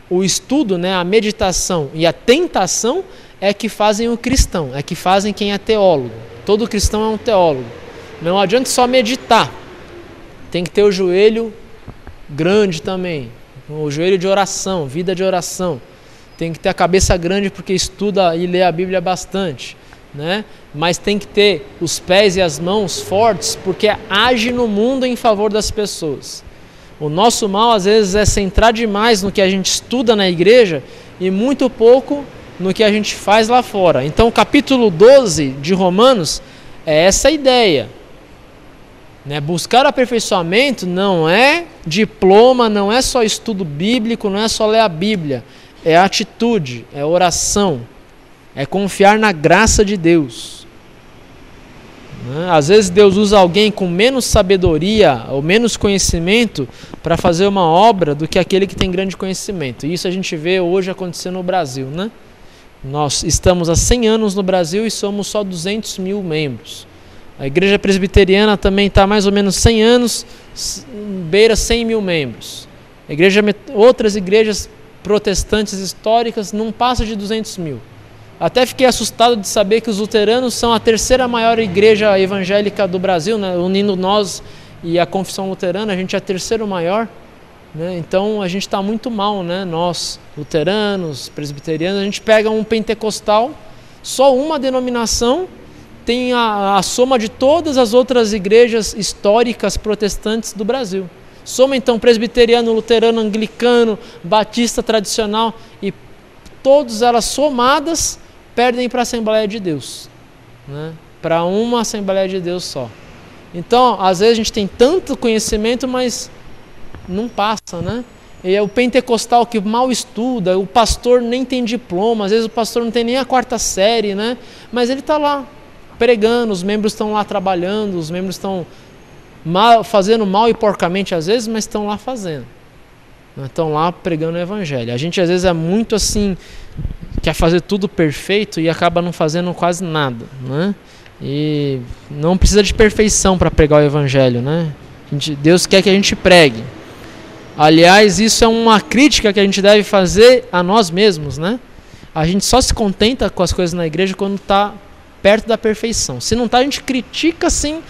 Speaker 1: o estudo, né, a meditação e a tentação é que fazem o cristão, é que fazem quem é teólogo. Todo cristão é um teólogo. Não adianta só meditar, tem que ter o joelho grande também, o joelho de oração, vida de oração. Tem que ter a cabeça grande porque estuda e lê a Bíblia bastante, né? Mas tem que ter os pés e as mãos fortes porque age no mundo em favor das pessoas. O nosso mal às vezes é centrar demais no que a gente estuda na igreja e muito pouco no que a gente faz lá fora. Então o capítulo 12 de Romanos é essa ideia. Buscar aperfeiçoamento não é diploma, não é só estudo bíblico, não é só ler a Bíblia. É atitude, é oração, é confiar na graça de Deus. Às vezes Deus usa alguém com menos sabedoria ou menos conhecimento para fazer uma obra do que aquele que tem grande conhecimento. E isso a gente vê hoje acontecer no Brasil, né? Nós estamos há 100 anos no Brasil e somos só 200 mil membros. A igreja presbiteriana também está mais ou menos 100 anos, beira 100 mil membros. Outras igrejas protestantes históricas não passam de 200 mil. Até fiquei assustado de saber que os luteranos são a 3ª maior igreja evangélica do Brasil, né? Unindo nós e a confissão luterana, a gente é a 3ª maior. Né? Então a gente está muito mal, né? Nós, luteranos, presbiterianos, a gente pega um pentecostal, só uma denominação, tem a soma de todas as outras igrejas históricas protestantes do Brasil. Soma então presbiteriano, luterano, anglicano, batista tradicional e todas elas somadas perdem para a Assembleia de Deus, né? Para uma Assembleia de Deus só. Então, às vezes a gente tem tanto conhecimento, mas não passa, né? E é o pentecostal que mal estuda, o pastor nem tem diploma, às vezes o pastor não tem nem a 4ª série, né? Mas ele está lá pregando, os membros estão lá trabalhando, os membros estão fazendo mal e porcamente às vezes, mas estão lá fazendo. Estão lá pregando o evangelho. A gente às vezes é muito assim, quer fazer tudo perfeito e acaba não fazendo quase nada, né? E não precisa de perfeição para pregar o evangelho, né? Deus quer que a gente pregue. Aliás, isso é uma crítica que a gente deve fazer a nós mesmos, né? A gente só se contenta com as coisas na igreja quando está perto da perfeição. Se não está, a gente critica assim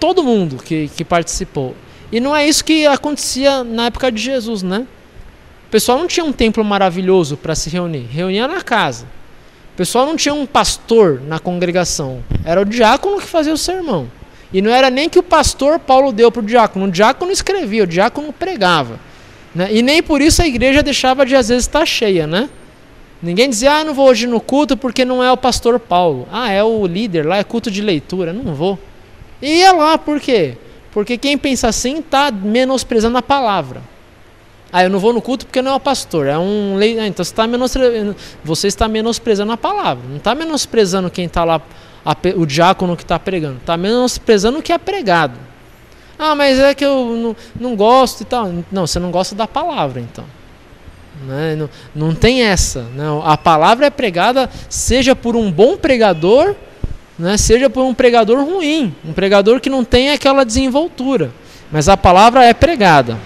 Speaker 1: todo mundo que participou. E não é isso que acontecia na época de Jesus, né? O pessoal não tinha um templo maravilhoso para se reunir, reunia na casa. O pessoal não tinha um pastor na congregação, era o diácono que fazia o sermão. E não era nem que o pastor Paulo deu para o diácono escrevia, o diácono pregava. Né? E nem por isso a igreja deixava de às vezes estar cheia, né? Ninguém dizia, não vou hoje no culto porque não é o pastor Paulo. É o líder lá, é culto de leitura, não vou. E ia lá, por quê? Porque quem pensa assim está menosprezando a palavra. Eu não vou no culto porque não é o pastor, é um leitor. Então você está menosprezando a palavra. Não está menosprezando quem está lá, o diácono que está pregando. Está menosprezando o que é pregado. Mas é que eu não gosto e tal. Não, você não gosta da palavra, então. Né? Não tem essa. Não. A palavra é pregada seja por um bom pregador, né? Seja por um pregador ruim, um pregador que não tem aquela desenvoltura. Mas a palavra é pregada.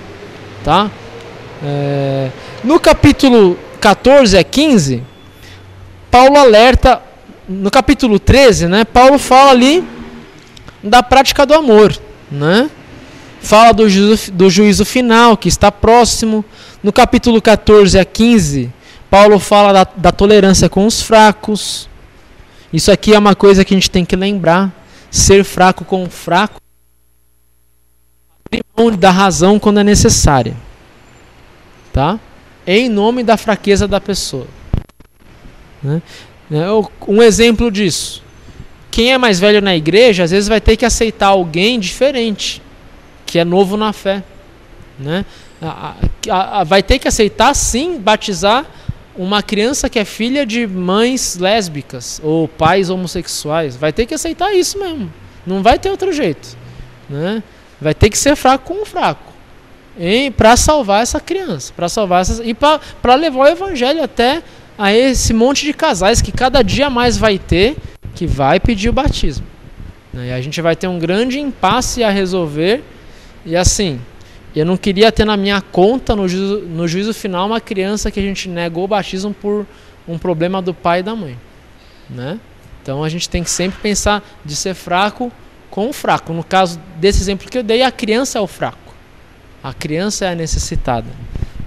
Speaker 1: Tá? No capítulo 14 a 15, Paulo alerta, no capítulo 13, né, Paulo fala ali da prática do amor, né? Fala do juízo final que está próximo. No capítulo 14 a 15, Paulo fala da tolerância com os fracos. Isso aqui é uma coisa que a gente tem que lembrar, ser fraco com o fraco, abrir mão da razão quando é necessária. Tá? Em nome da fraqueza da pessoa. Né? Um exemplo disso. quem é mais velho na igreja, às vezes vai ter que aceitar alguém diferente, que é novo na fé, né? Vai ter que aceitar, sim, batizar uma criança que é filha de mães lésbicas ou pais homossexuais. Vai ter que aceitar isso mesmo. Não vai ter outro jeito, né? Vai ter que ser fraco com o fraco para salvar essa criança, e para levar o evangelho até a esse monte de casais que cada dia mais vai ter, que vai pedir o batismo, né? E a gente vai ter um grande impasse a resolver. E assim, eu não queria ter na minha conta, no juízo final, uma criança que a gente negou o batismo por um problema do pai e da mãe, né? Então a gente tem que sempre pensar de ser fraco com o fraco. No caso desse exemplo que eu dei, a criança é o fraco. A criança é a necessitada,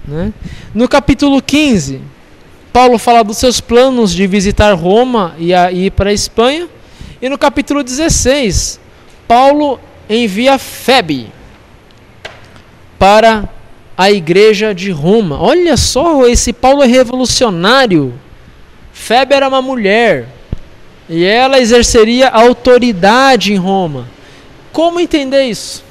Speaker 1: né? No capítulo 15, Paulo fala dos seus planos de visitar Roma e ir para a Espanha. E no capítulo 16, Paulo envia Febe para a igreja de Roma. Olha só, esse Paulo é revolucionário. Febe era uma mulher e ela exerceria autoridade em Roma. Como entender isso?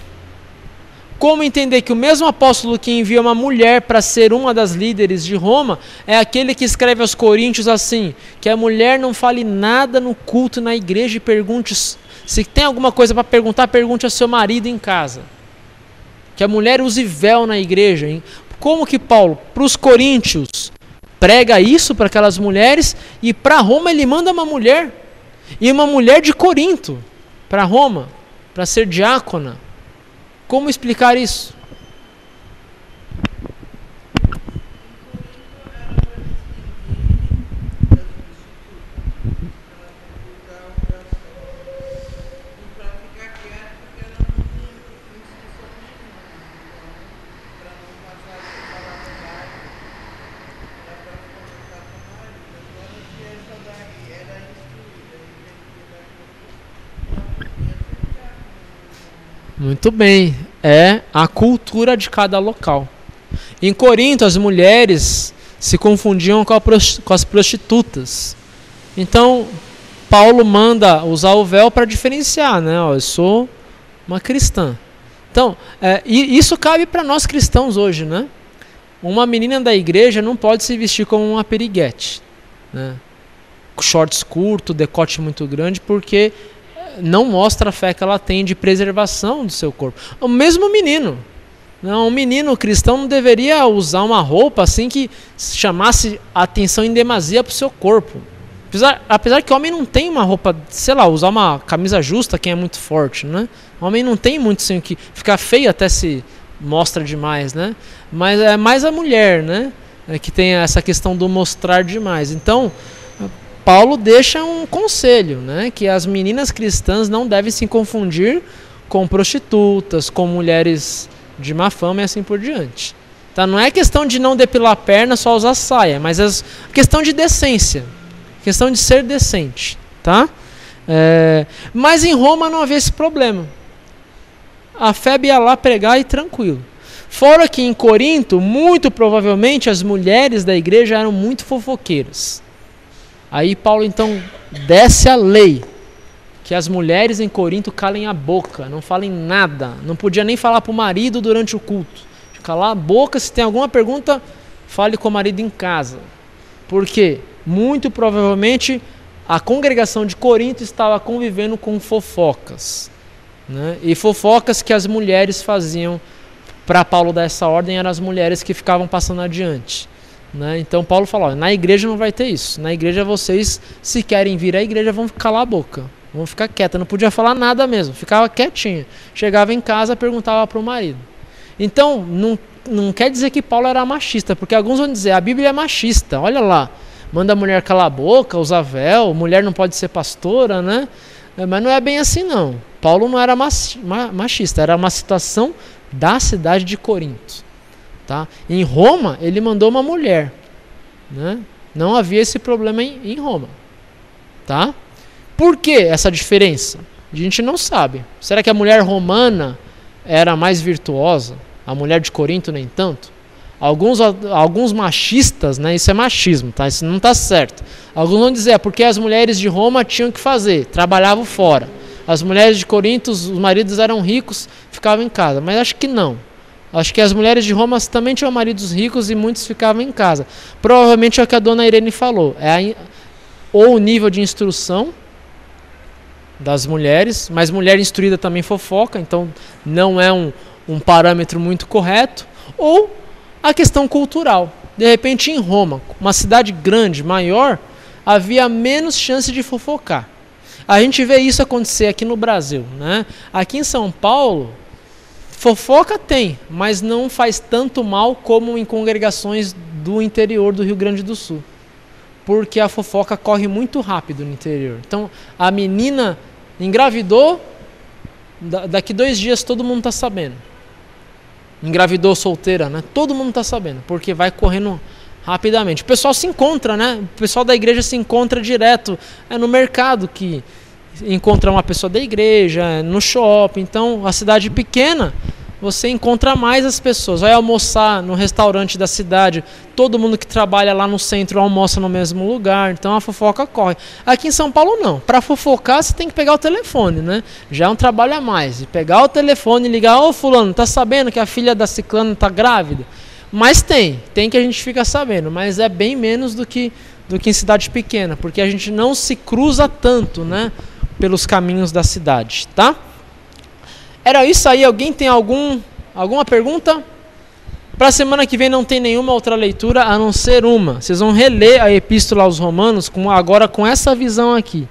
Speaker 1: Como entender que o mesmo apóstolo que envia uma mulher para ser uma das líderes de Roma é aquele que escreve aos Coríntios assim, que a mulher não fale nada no culto na igreja e pergunte, se tem alguma coisa para perguntar, pergunte ao seu marido em casa. Que a mulher use véu na igreja, hein? Como que Paulo, para os coríntios, prega isso para aquelas mulheres, e para Roma ele manda uma mulher, e uma mulher de Corinto, para Roma, para ser diácona? Como explicar isso? Muito bem, é a cultura de cada local. Em Corinto, as mulheres se confundiam com as prostitutas. Então, Paulo manda usar o véu para diferenciar, né? Ó, eu sou uma cristã. Então, e isso cabe para nós cristãos hoje, né? Uma menina da igreja não pode se vestir como uma periguete, né? Shorts curto, decote muito grande, porque não mostra a fé que ela tem de preservação do seu corpo. O mesmo menino. Não, um menino cristão não deveria usar uma roupa assim que chamasse a atenção em demasia para o seu corpo. Apesar que o homem não tem uma roupa, sei lá, usar uma camisa justa, quem é muito forte, né? O homem não tem muito assim, que ficar feio até se mostra demais, né? Mas é mais a mulher, né? Que tem essa questão do mostrar demais. Então, Paulo deixa um conselho, né? Que as meninas cristãs não devem se confundir com prostitutas, com mulheres de má fama e assim por diante. Tá? Não é questão de não depilar a perna, só usar saia, mas é questão de decência, questão de ser decente. Tá? Mas em Roma não havia esse problema. A Febe ia lá pregar e tranquilo. Fora que em Corinto, muito provavelmente, as mulheres da igreja eram muito fofoqueiras. Aí Paulo então desce a lei, que as mulheres em Corinto calem a boca, não falem nada, não podia nem falar para o marido durante o culto. Calar a boca, se tem alguma pergunta, fale com o marido em casa. Porque muito provavelmente a congregação de Corinto estava convivendo com fofocas, né? E fofocas que as mulheres faziam. Para Paulo dar essa ordem, eram as mulheres que ficavam passando adiante. Né? Então Paulo falou, na igreja não vai ter isso. Na igreja vocês, se querem vir à igreja, vão calar a boca, vão ficar quieta, não podia falar nada mesmo, ficava quietinha. Chegava em casa, perguntava para o marido. Então não quer dizer que Paulo era machista, porque alguns vão dizer, a Bíblia é machista, olha lá, manda a mulher calar a boca, usar véu, mulher não pode ser pastora, né? Mas não é bem assim não. Paulo não era machista, era uma situação da cidade de Corinto. Tá? Em Roma, ele mandou uma mulher. Né? Não havia esse problema em Roma. Tá? Por que essa diferença? A gente não sabe. Será que a mulher romana era mais virtuosa? A mulher de Corinto nem tanto? Alguns machistas, né, isso é machismo, tá? Isso não está certo. Alguns vão dizer, porque as mulheres de Roma tinham que fazer, trabalhavam fora. As mulheres de Corinto, os maridos eram ricos, ficavam em casa. Mas acho que não. Acho que as mulheres de Roma também tinham maridos ricos e muitos ficavam em casa. Provavelmente é o que a dona Irene falou. Ou o nível de instrução das mulheres, mas mulher instruída também fofoca, então não é um parâmetro muito correto. Ou a questão cultural. De repente em Roma, uma cidade grande, maior, havia menos chance de fofocar. A gente vê isso acontecer aqui no Brasil, né? Aqui em São Paulo, fofoca tem, mas não faz tanto mal como em congregações do interior do Rio Grande do Sul. Porque a fofoca corre muito rápido no interior. Então, a menina engravidou, daqui 2 dias todo mundo está sabendo. Engravidou solteira, né? Todo mundo está sabendo, porque vai correndo rapidamente. O pessoal se encontra, né? O pessoal da igreja se encontra direto. É no mercado que encontra uma pessoa da igreja, no shopping. Então, a cidade pequena, você encontra mais as pessoas. Vai almoçar no restaurante da cidade, todo mundo que trabalha lá no centro almoça no mesmo lugar. Então, a fofoca corre. Aqui em São Paulo, não. Para fofocar, você tem que pegar o telefone, né? Já é um trabalho a mais. E pegar o telefone e ligar, ô fulano, tá sabendo que a filha da ciclana tá grávida? Mas tem que a gente fica sabendo, mas é bem menos do que em cidade pequena, porque a gente não se cruza tanto, né, pelos caminhos da cidade, tá? Era isso aí. Alguém tem alguma pergunta? Para a semana que vem não tem nenhuma outra leitura a não ser uma. Vocês vão reler a Epístola aos Romanos agora com essa visão aqui.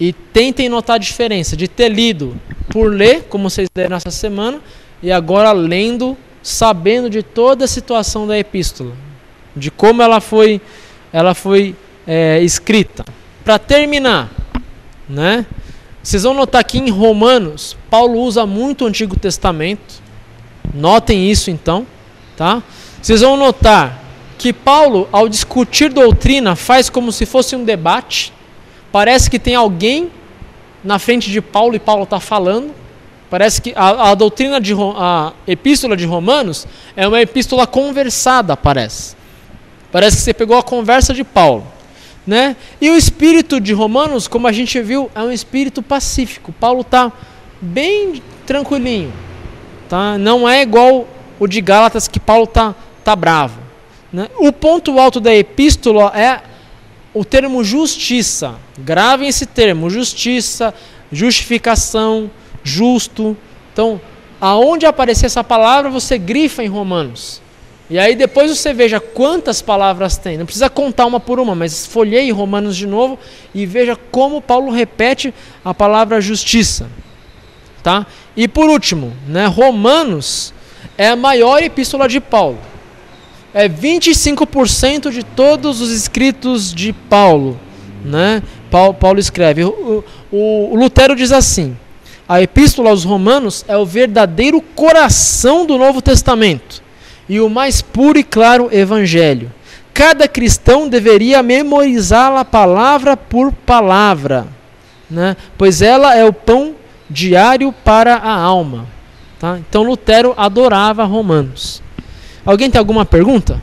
Speaker 1: E tentem notar a diferença de ter lido por ler, como vocês leram essa semana, e agora lendo, sabendo de toda a situação da epístola, de como ela foi escrita. Para terminar, né? Vocês vão notar que em Romanos, Paulo usa muito o Antigo Testamento. Notem isso então, tá? Vocês vão notar que Paulo, ao discutir doutrina, faz como se fosse um debate. Parece que tem alguém na frente de Paulo e Paulo está falando. Parece que a doutrina a epístola de Romanos é uma epístola conversada, parece. Parece que você pegou a conversa de Paulo, né? E o espírito de Romanos, como a gente viu, é um espírito pacífico. Paulo está bem tranquilinho, tá? Não é igual o de Gálatas, que Paulo tá bravo, né? O ponto alto da epístola é o termo justiça. Gravem esse termo, justiça, justificação, justo. Então, aonde aparecer essa palavra, você grifa em Romanos. E aí depois você veja quantas palavras tem. Não precisa contar uma por uma, mas folheie Romanos de novo e veja como Paulo repete a palavra justiça, tá? E por último, né, Romanos é a maior epístola de Paulo. É 25% de todos os escritos de Paulo, né? Paulo escreve. O Lutero diz assim: a epístola aos Romanos é o verdadeiro coração do Novo Testamento e o mais puro e claro evangelho. Cada cristão deveria memorizá-la palavra por palavra, né? Pois ela é o pão diário para a alma, tá? Então Lutero adorava Romanos. Alguém tem alguma pergunta?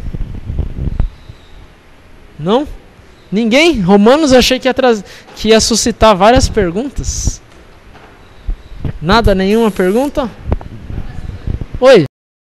Speaker 1: Não? Ninguém? Romanos eu achei que ia suscitar várias perguntas. Nada, nenhuma pergunta? Oi?